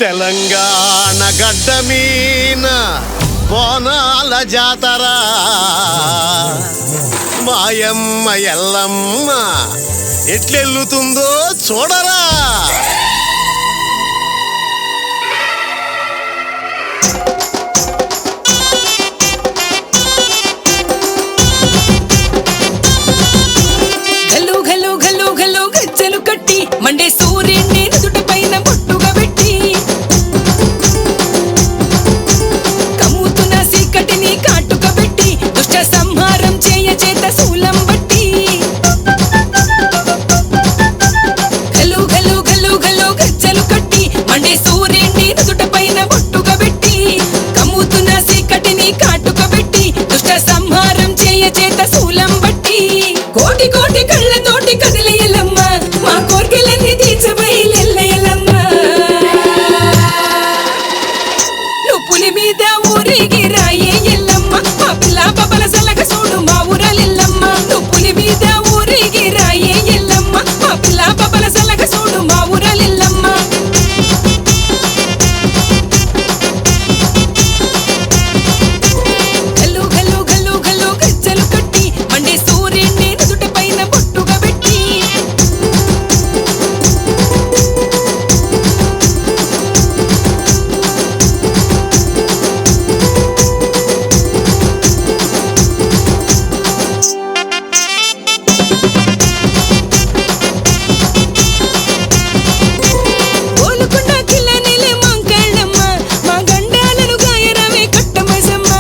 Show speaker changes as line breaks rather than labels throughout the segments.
తెలంగాణ గడ్డ మీన బోనాల జాతర మాయమ్మ ఎల్లమ్మ ఎట్లెల్లుతుందో చూడరా.
గల్లు గల్లు గల్లు గల్లు గజ్జలు కట్టి మండే సూర్యుడిని నుదుటి పైన బొట్టుగా పెట్టి కమ్ముతున్న సీకటిని కాటుక పెట్టి దుష్ట సంహారం చేయ చేత శూలం బట్టి గల్లు గల్లు గల్లు గల్లు గజ్జలు కట్టి మండే సూర్యుడిని నుదుటి పైన బొట్టుగా పెట్టి కమ్ముతున్న సీకటిని కాటుక పెట్టి దుష్ట సంహారం చేయ చేత శూలం బట్టి కోటి కోటి కళ్ళతోటి కదిలి ఎల్లమ్మ మా కోర్కెలన్నీ తీర్చబోయి ఎల్లమ్మ. నువ్వు పులి మీద ఊరికి రాయే ఎల్లమ్మ మా పిల్ల పపల సలగ చూడు మా ఊరలెల్లమ్మ. నువ్వు పులి మీద ఊరికి రాయే ఎల్లమ్మ మా పిల్ల పపల సలగ చూడు మా ఊరలెల్లమ్మ. గల్లు గల్లు గల్లు గల్లు గజ్జలు కట్టి మండే సూర్యుడిని నుదుటి పైన బొట్టుగా పెట్టి గోలుకొండ కిల్లనేలే మంకళ్ళమ్మ మా గండాలను గాయరవే కట్టమైసమ్మ.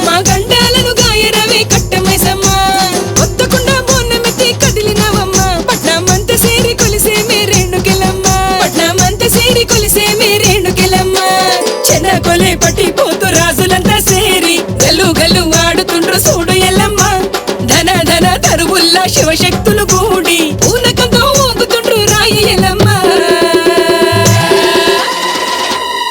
మా గండాలను గాయరవే కట్టమైసమ్మ. కొత్తకొండ బోన్నమెత్తి కదిలినవమ్మ పట్నమంత సేరి కొలిసే మే రేణుకెలమ్మ. పట్నమంత సేరి కొలిసే మే రేణుకెలమ్మ. చెన కొలే పట్టి పోతు రాజులంతా సేరి గల్లు గల్లు ఆడుతుండ్రు చూడు ఎల్లమ్మ. ధన ధన తరువుల్లా శివశక్తులు కూడి పూనకంతో ఊగుతుండ్రు రాయి ఎల్లమ్మ.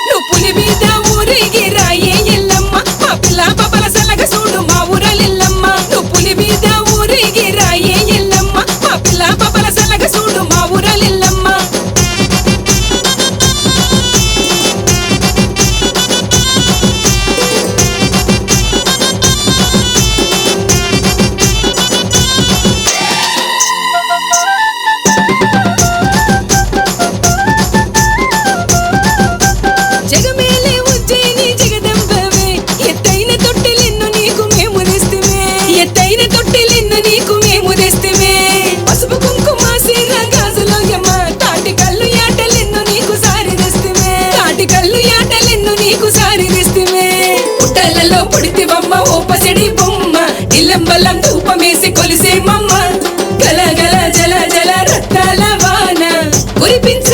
నువ్వు పులి మీద ఊరికి రాయే ఎల్లమ్మ మా పిల్ల పపల సలగ చూడు మా ఊరలెల్లమ్మ. నువ్వు పులి మీద ఊరికి రాయే ఎల్లమ్మ మా పిల్ల పపల సలగ చూడు మా ఊరలెల్లమ్మ. జగమేలే ఉజ్జయిని జగదంబవే ఎత్తైన తొట్టెలెన్ను నీకు మేము తెస్తిమే. ఎత్తైన తొట్టెలెన్ను నీకు మేము తెస్తిమే. పసుపు కుంకుమ సీర గాజులోయమ్మ తాటి కళ్ళు యాటలెన్ను నీకు సారి తెస్తిమే. తాటి కళ్ళు యాటలెన్ను నీకు సారి తెస్తిమే. పుట్టలలో పుడితివమ్మ ఓ పసిడి బొమ్మ ఇల్లంబల్లం ధూపమేసి కొలిసే మమ్మ. గల గల జల జల రత్నాల వాన కురిపించ